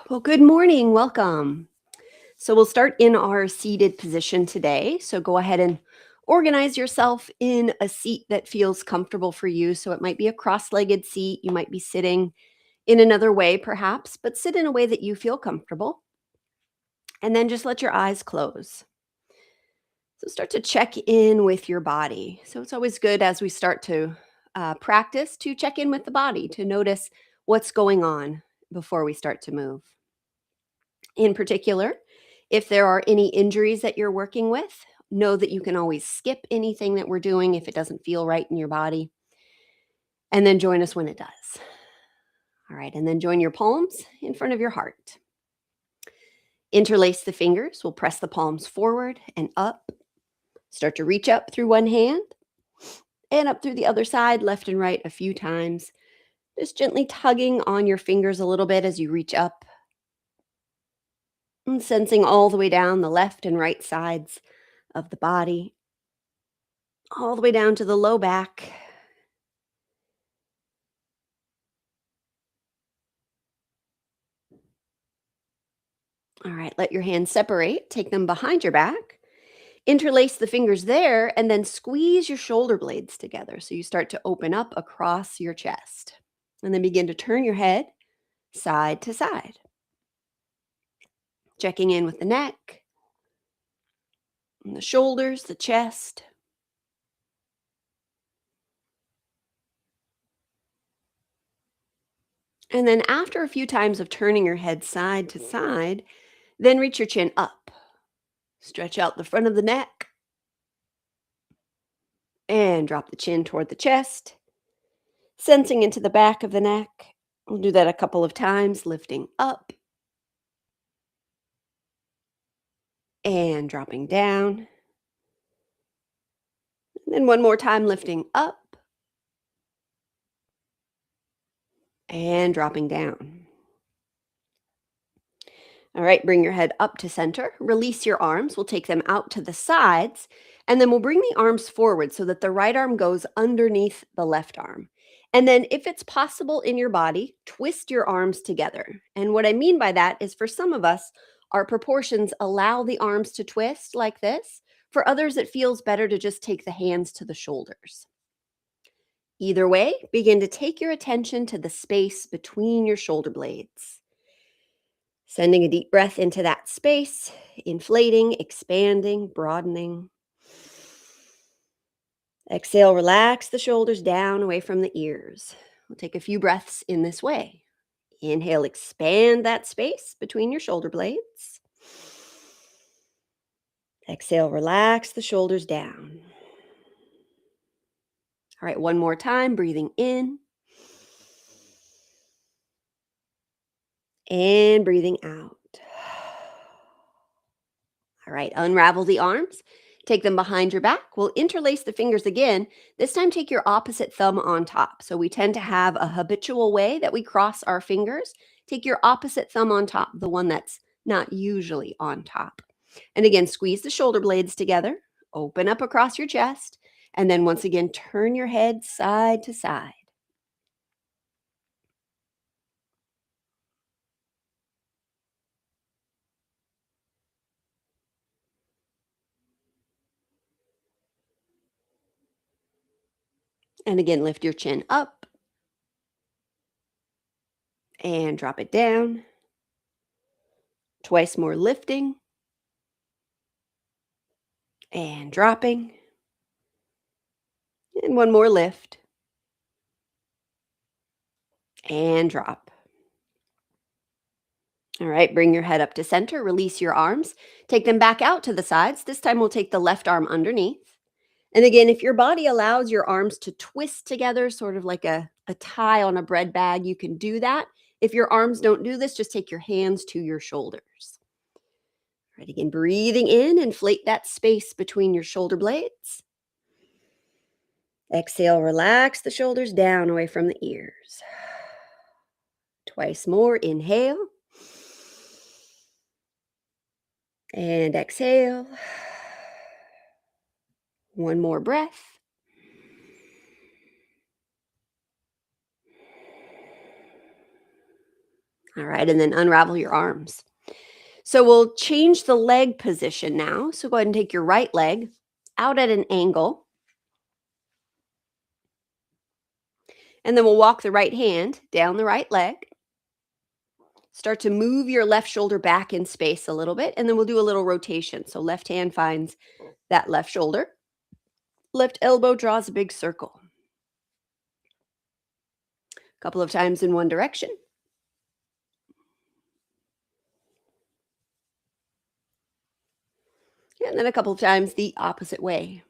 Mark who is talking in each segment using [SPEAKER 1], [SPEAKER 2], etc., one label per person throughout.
[SPEAKER 1] Well, good morning. Welcome. So, we'll start in our seated position today. So, go ahead and organize yourself in a seat that feels comfortable for you. So, it might be a cross legged seat. You might be sitting in another way, perhaps, but sit in a way that you feel comfortable. And then just let your eyes close. So, start to check in with your body. So, it's always good as we start to practice to check in with the body, to notice what's going on before we start to move. In particular, if there are any injuries that you're working with, know that you can always skip anything that we're doing if it doesn't feel right in your body, and then join us when it does. All right, and then join your palms in front of your heart. Interlace the fingers. We'll press the palms forward and up. Start to reach up through one hand and up through the other side, left and right a few times. Just gently tugging on your fingers a little bit as you reach up and sensing all the way down the left and right sides of the body, all the way down to the low back. All right, let your hands separate. Take them behind your back. Interlace the fingers there and then squeeze your shoulder blades together. So you start to open up across your chest. And then begin to turn your head side to side. Checking in with the neck, and the shoulders, the chest. And then after a few times of turning your head side to side, then reach your chin up. Stretch out the front of the neck and drop the chin toward the chest, sensing into the back of the neck. We'll do that a couple of times, lifting up and dropping down. And then one more time, lifting up and dropping down. All right, bring your head up to center. Release your arms. We'll take them out to the sides, and then we'll bring the arms forward so that the right arm goes underneath the left arm. And then, if it's possible in your body, twist your arms together. And what I mean by that is for some of us, our proportions allow the arms to twist like this. For others, it feels better to just take the hands to the shoulders. Either way, begin to take your attention to the space between your shoulder blades. Sending a deep breath into that space, inflating, expanding, broadening. Exhale, relax the shoulders down away from the ears. We'll take a few breaths in this way. Inhale, expand that space between your shoulder blades. Exhale, relax the shoulders down. All right, one more time, breathing in and breathing out. All right, unravel the arms. Take them behind your back. We'll interlace the fingers again. This time, take your opposite thumb on top. So we tend to have a habitual way that we cross our fingers. Take your opposite thumb on top, the one that's not usually on top. And again, squeeze the shoulder blades together. Open up across your chest. And then once again, turn your head side to side. And again, lift your chin up and drop it down. Twice more lifting and dropping. And one more lift and drop. All right, bring your head up to center, release your arms, take them back out to the sides. This time we'll take the left arm underneath. And again, if your body allows your arms to twist together, sort of like a tie on a bread bag, you can do that. If your arms don't do this, just take your hands to your shoulders. All right, again, breathing in, inflate that space between your shoulder blades. Exhale, relax the shoulders down away from the ears. Twice more, inhale. And exhale. One more breath. All right, and then unravel your arms. So we'll change the leg position now. So go ahead and take your right leg out at an angle, and then we'll walk the right hand down the right leg. Start to move your left shoulder back in space a little bit, and then we'll do a little rotation. So left hand finds that left shoulder. Left elbow draws a big circle. A couple of times in one direction. And then a couple of times the opposite way.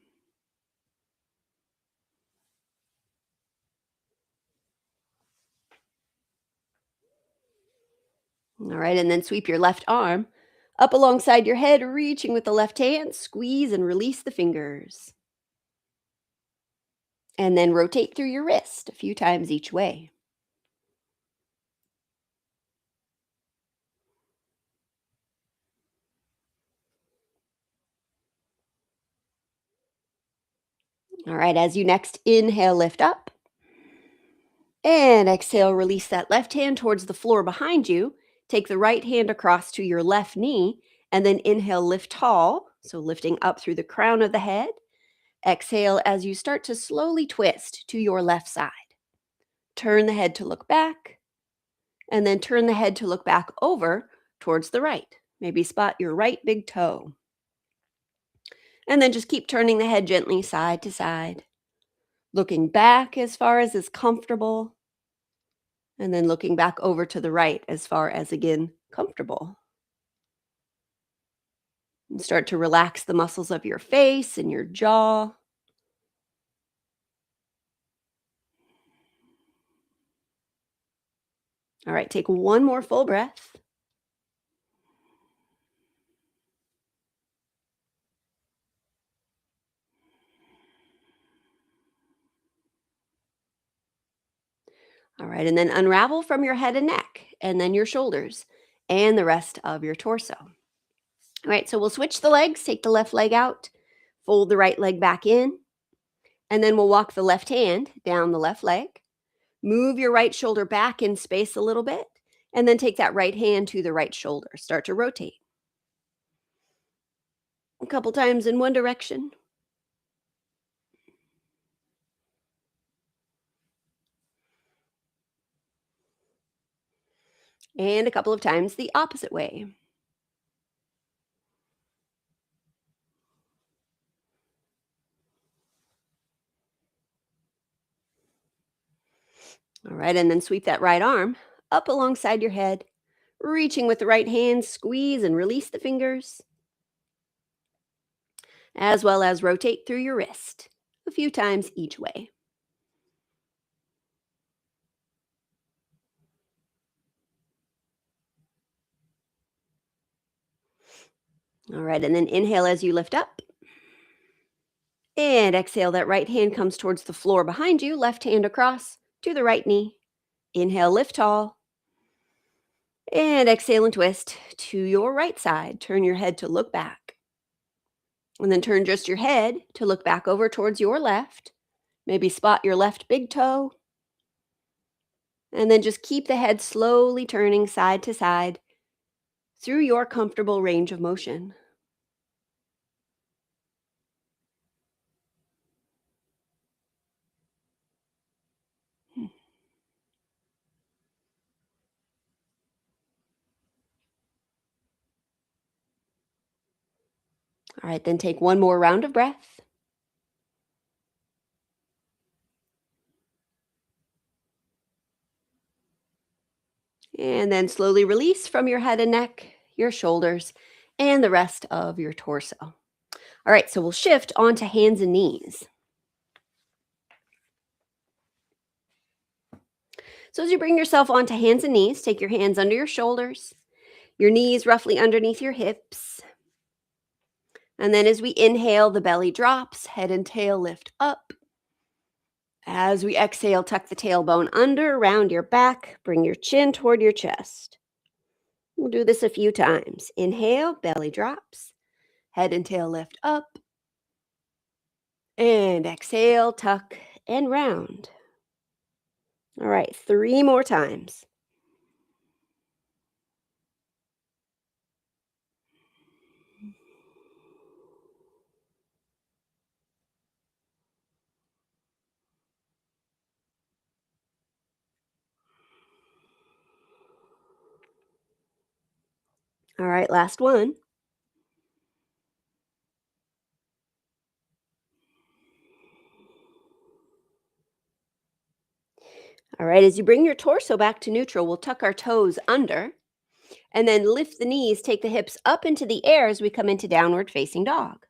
[SPEAKER 1] All right, and then sweep your left arm up alongside your head, reaching with the left hand. Squeeze and release the fingers. And then rotate through your wrist a few times each way. All right, as you next inhale, lift up. And exhale, release that left hand towards the floor behind you. Take the right hand across to your left knee, and then inhale, lift tall. So lifting up through the crown of the head. Exhale as you start to slowly twist to your left side. Turn the head to look back, and then turn the head to look back over towards the right. Maybe spot your right big toe. And then just keep turning the head gently side to side, looking back as far as is comfortable, and then looking back over to the right as far as, again, comfortable. And start to relax the muscles of your face and your jaw. All right, take one more full breath. All right, and then unravel from your head and neck, and then your shoulders, and the rest of your torso. All right, so we'll switch the legs, take the left leg out, fold the right leg back in, and then we'll walk the left hand down the left leg. Move your right shoulder back in space a little bit, and then take that right hand to the right shoulder. Start to rotate. A couple times in one direction. And a couple of times the opposite way. All right, and then sweep that right arm up alongside your head, reaching with the right hand, squeeze and release the fingers, as well as rotate through your wrist a few times each way. All right, and then inhale as you lift up. And exhale, that right hand comes towards the floor behind you, left hand across to the right knee. Inhale, lift tall. And exhale and twist to your right side. Turn your head to look back. And then turn just your head to look back over towards your left. Maybe spot your left big toe. And then just keep the head slowly turning side to side through your comfortable range of motion. All right, then take one more round of breath. And then slowly release from your head and neck, your shoulders, and the rest of your torso. All right, so we'll shift onto hands and knees. So as you bring yourself onto hands and knees, take your hands under your shoulders, your knees roughly underneath your hips. And then as we inhale, the belly drops, head and tail lift up. As we exhale, tuck the tailbone under, around your back, bring your chin toward your chest. We'll do this a few times. Inhale, belly drops, head and tail lift up. And exhale, tuck and round. All right, 3 more times. All right, last one. All right, as you bring your torso back to neutral, we'll tuck our toes under and then lift the knees, take the hips up into the air as we come into downward facing dog.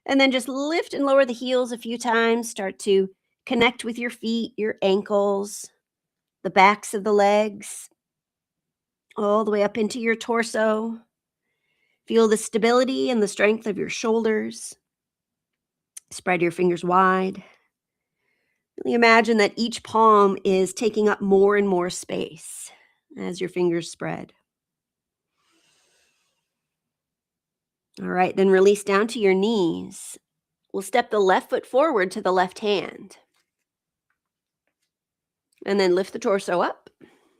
[SPEAKER 1] And then just lift and lower the heels a few times. Start to connect with your feet, your ankles, the backs of the legs, all the way up into your torso. Feel the stability and the strength of your shoulders. Spread your fingers wide. Really imagine that each palm is taking up more and more space as your fingers spread. All right, then release down to your knees. We'll step the left foot forward to the left hand. And then lift the torso up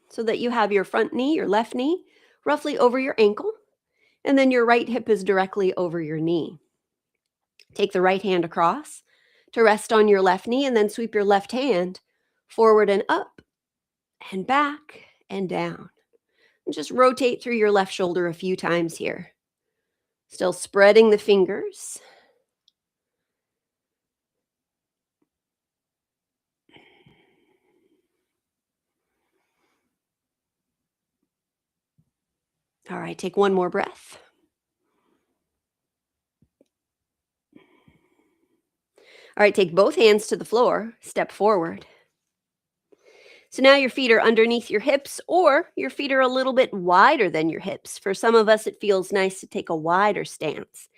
[SPEAKER 1] so that you have your front knee, your left knee, roughly over your ankle. And then your right hip is directly over your knee. Take the right hand across to rest on your left knee and then sweep your left hand forward and up and back and down. And just rotate through your left shoulder a few times here. Still spreading the fingers. All right, take one more breath. All right, take both hands to the floor, step forward. So now your feet are underneath your hips, or your feet are a little bit wider than your hips. For some of us, it feels nice to take a wider stance.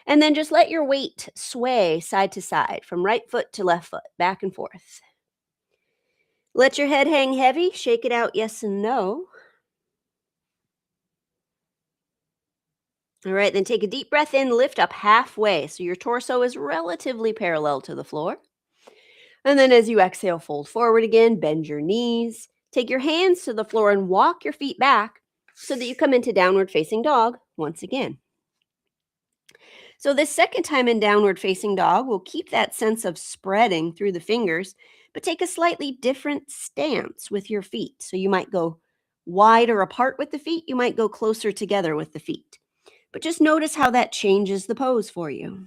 [SPEAKER 1] And then just let your weight sway side to side, from right foot to left foot, back and forth. Let your head hang heavy, shake it out yes and no. All right, then take a deep breath in, lift up halfway so your torso is relatively parallel to the floor. And then as you exhale, fold forward again, bend your knees, take your hands to the floor and walk your feet back so that you come into downward facing dog once again. So this second time in downward facing dog, we'll keep that sense of spreading through the fingers, but take a slightly different stance with your feet. So you might go wider apart with the feet, you might go closer together with the feet. But just notice how that changes the pose for you.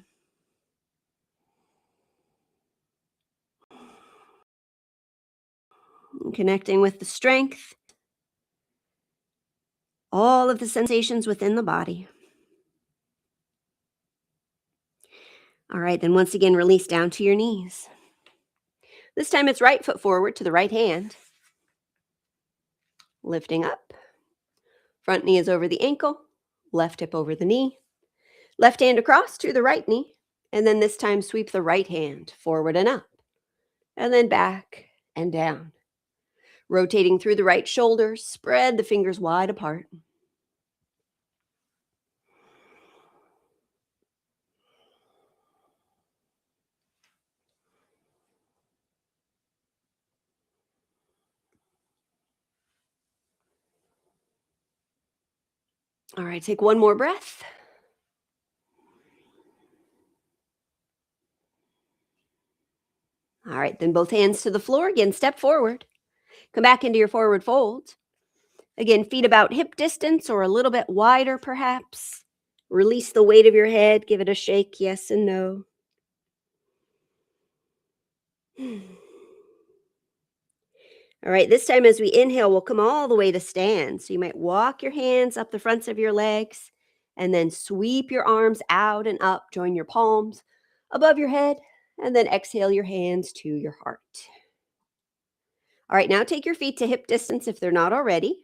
[SPEAKER 1] Connecting with the strength, all of the sensations within the body. All right, then once again, release down to your knees. This time it's right foot forward to the right hand. Lifting up. Front knee is over the ankle, left hip over the knee. Left hand across to the right knee. And then this time sweep the right hand forward and up. And then back and down. Rotating through the right shoulder, spread the fingers wide apart. All right, take one more breath. All right, then both hands to the floor. Again, step forward. Come back into your forward fold. Again, feet about hip distance or a little bit wider perhaps. Release the weight of your head. Give it a shake, yes and no. All right, this time as we inhale, we'll come all the way to stand. So you might walk your hands up the fronts of your legs and then sweep your arms out and up. Join your palms above your head and then exhale your hands to your heart. All right, now take your feet to hip distance if they're not already.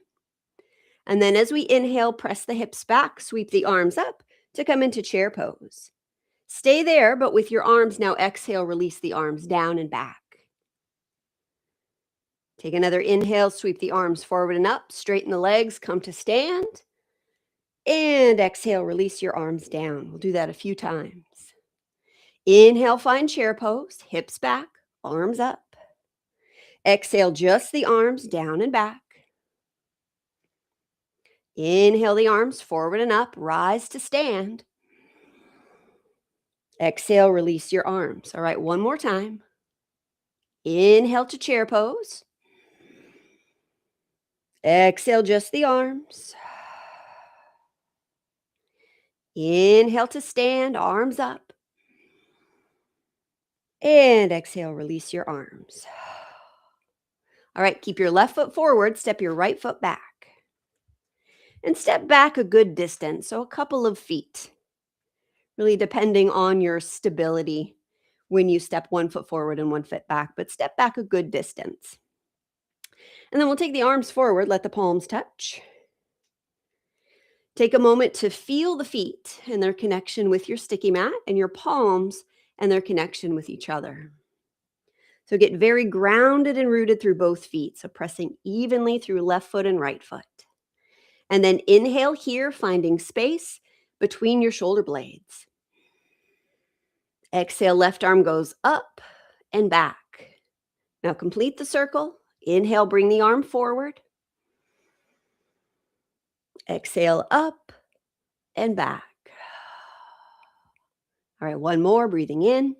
[SPEAKER 1] And then as we inhale, press the hips back, sweep the arms up to come into chair pose. Stay there, but with your arms now exhale, release the arms down and back. Take another inhale, sweep the arms forward and up, straighten the legs, come to stand. And exhale, release your arms down. We'll do that a few times. Inhale, find chair pose, hips back, arms up. Exhale, just the arms down and back. Inhale the arms forward and up, rise to stand. Exhale, release your arms. All right, one more time. Inhale to chair pose. Exhale, just the arms. Inhale to stand, arms up. And exhale, release your arms. All right, keep your left foot forward, step your right foot back. And step back a good distance, so a couple of feet, really depending on your stability when you step one foot forward and one foot back, but step back a good distance. And then we'll take the arms forward, let the palms touch. Take a moment to feel the feet and their connection with your sticky mat and your palms and their connection with each other. So get very grounded and rooted through both feet, so pressing evenly through left foot and right foot. And then inhale here, finding space between your shoulder blades. Exhale, left arm goes up and back. Now complete the circle. Inhale, bring the arm forward. Exhale, up and back. All right, one more, breathing in.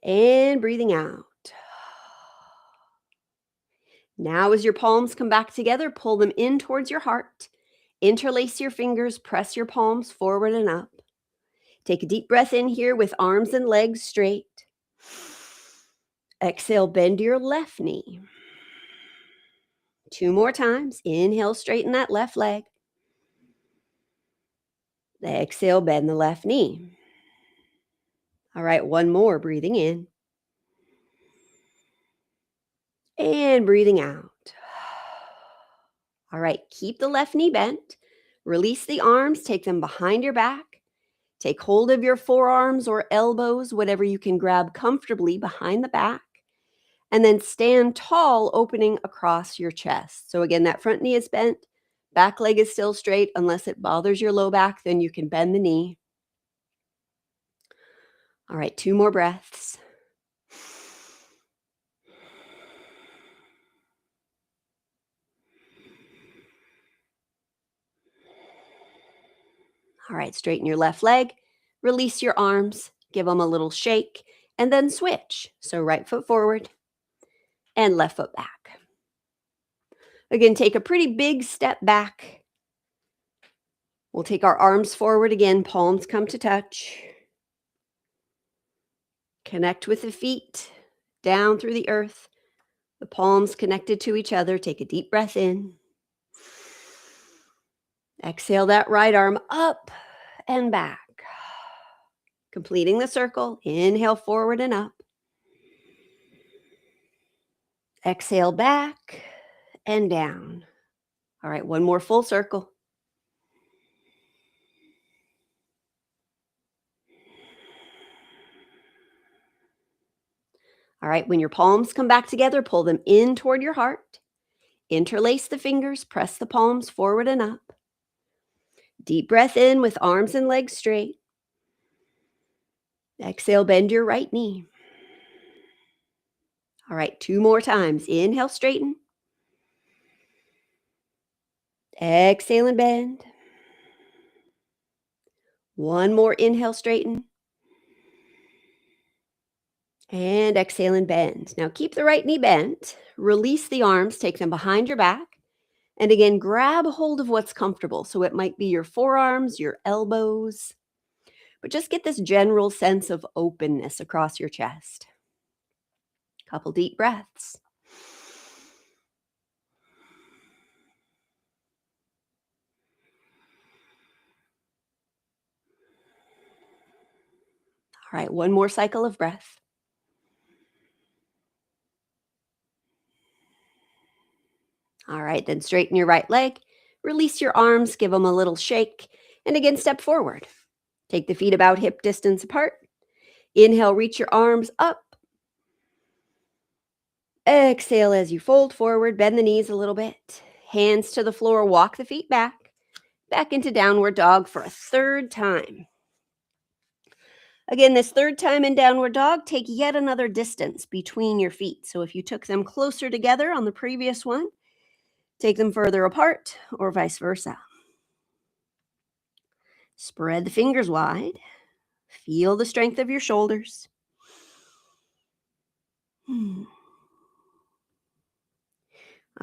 [SPEAKER 1] And breathing out. Now as your palms come back together, pull them in towards your heart. Interlace your fingers, press your palms forward and up. Take a deep breath in here with arms and legs straight. Exhale, bend your left knee. 2 more times. Inhale, straighten that left leg. Exhale, bend the left knee. All right, one more, breathing in. And breathing out. All right, keep the left knee bent. Release the arms, take them behind your back. Take hold of your forearms or elbows, whatever you can grab comfortably behind the back. And then stand tall, opening across your chest. So again, that front knee is bent. Back leg is still straight. Unless it bothers your low back, then you can bend the knee. All right, 2 more breaths. All right, straighten your left leg. Release your arms. Give them a little shake. And then switch. So right foot forward and left foot back. Again, take a pretty big step back. We'll take our arms forward again. Palms come to touch. Connect with the feet down through the earth. The palms connected to each other. Take a deep breath in. Exhale that right arm up and back. Completing the circle. Inhale forward and up. Exhale back and down. All right, one more full circle. All right, when your palms come back together, pull them in toward your heart. Interlace the fingers, press the palms forward and up. Deep breath in with arms and legs straight. Exhale, bend your right knee. All right, 2 more times. Inhale, straighten. Exhale and bend. One more inhale, straighten. And exhale and bend. Now keep the right knee bent. Release the arms, take them behind your back. And again, grab hold of what's comfortable. So it might be your forearms, your elbows, but just get this general sense of openness across your chest. Couple deep breaths. All right, one more cycle of breath. All right, then straighten your right leg. Release your arms, give them a little shake. And again, step forward. Take the feet about hip distance apart. Inhale, reach your arms up. Exhale as you fold forward, bend the knees a little bit. Hands to the floor, walk the feet back. Back into downward dog for a 3rd time. Again, this 3rd time in downward dog, take yet another distance between your feet. So if you took them closer together on the previous one, take them further apart or vice versa. Spread the fingers wide. Feel the strength of your shoulders. All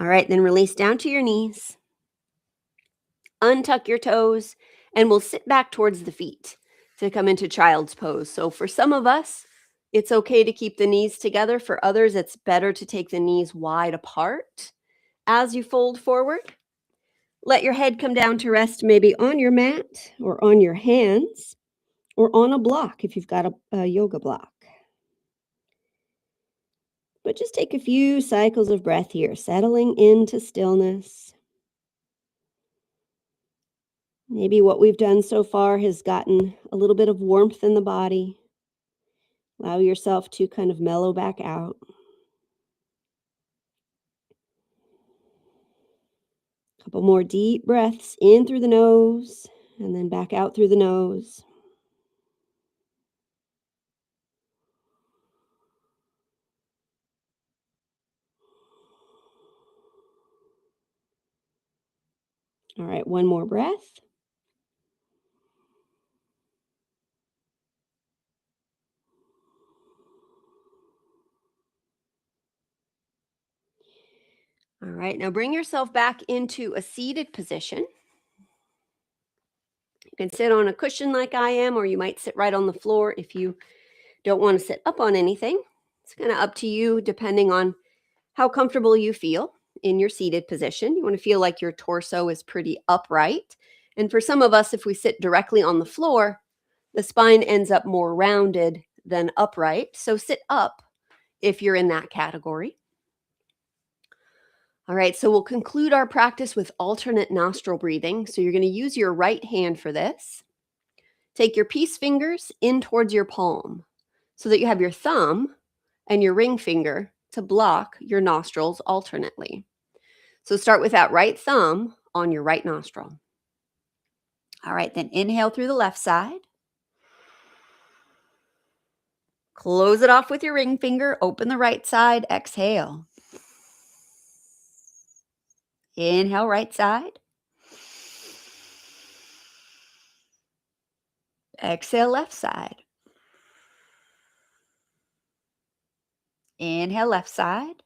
[SPEAKER 1] right, then release down to your knees. untuck your toes, and we'll sit back towards the feet to come into child's pose. So for some of us, it's okay to keep the knees together. For others, it's better to take the knees wide apart as you fold forward. Let your head come down to rest maybe on your mat or on your hands or on a block if you've got a yoga block. But just take a few cycles of breath here, settling into stillness. Maybe what we've done so far has gotten a little bit of warmth in the body. Allow yourself to kind of mellow back out. Couple more deep breaths in through the nose and then back out through the nose. All right, one more breath. All right, now bring yourself back into a seated position. You can sit on a cushion like I am, or you might sit right on the floor if you don't want to sit up on anything. It's kind of up to you depending on how comfortable you feel in your seated position. You want to feel like your torso is pretty upright. And for some of us, if we sit directly on the floor, the spine ends up more rounded than upright. So sit up if you're in that category. All right, so we'll conclude our practice with alternate nostril breathing. So you're going to use your right hand for this. Take your peace fingers in towards your palm so that you have your thumb and your ring finger to block your nostrils alternately. So start with that right thumb on your right nostril. All right, then inhale through the left side. Close it off with your ring finger. Open the right side. Exhale. Inhale, right side. Exhale, left side. Inhale, left side.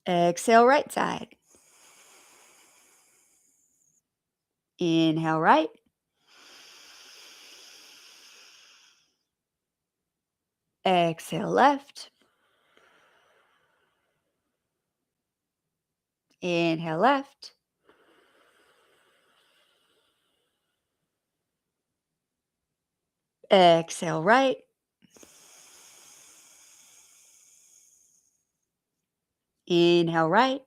[SPEAKER 1] Exhale, right side. Inhale, right. Exhale, left. Inhale, left. Exhale, right. Inhale, right.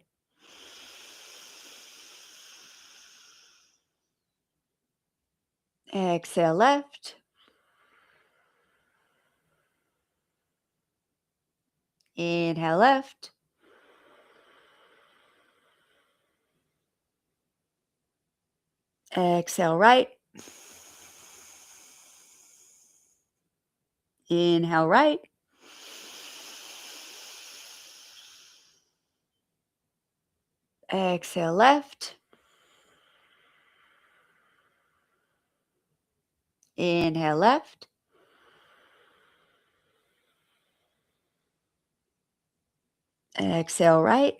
[SPEAKER 1] Exhale, left. Inhale, left. Exhale, right. Inhale, right. Exhale, left. Inhale, left. Exhale, right.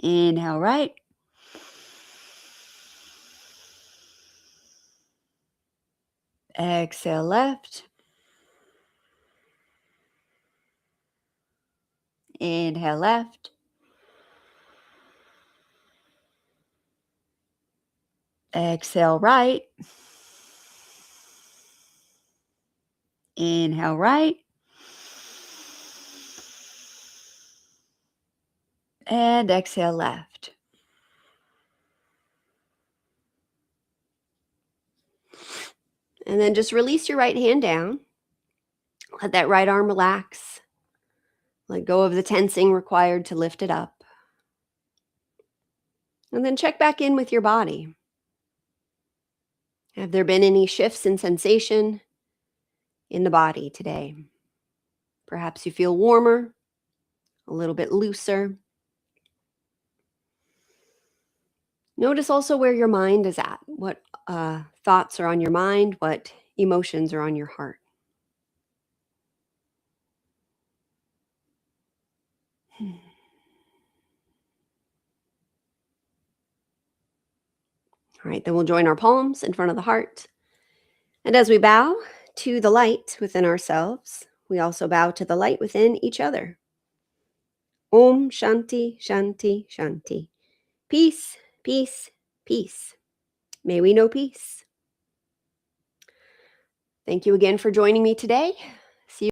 [SPEAKER 1] Inhale, right. Exhale, left. Inhale, left. Exhale, right. Inhale, right. And exhale, left. And then just release your right hand down. Let that right arm relax. Let go of the tensing required to lift it up. And then check back in with your body. Have there been any shifts in sensation in the body today? Perhaps you feel warmer, a little bit looser. Notice also where your mind is at. What thoughts are on your mind? What emotions are on your heart? All right, then we'll join our palms in front of the heart. And as we bow to the light within ourselves, we also bow to the light within each other. Om Shanti, Shanti, Shanti. Peace, peace, peace. May we know peace. Thank you again for joining me today.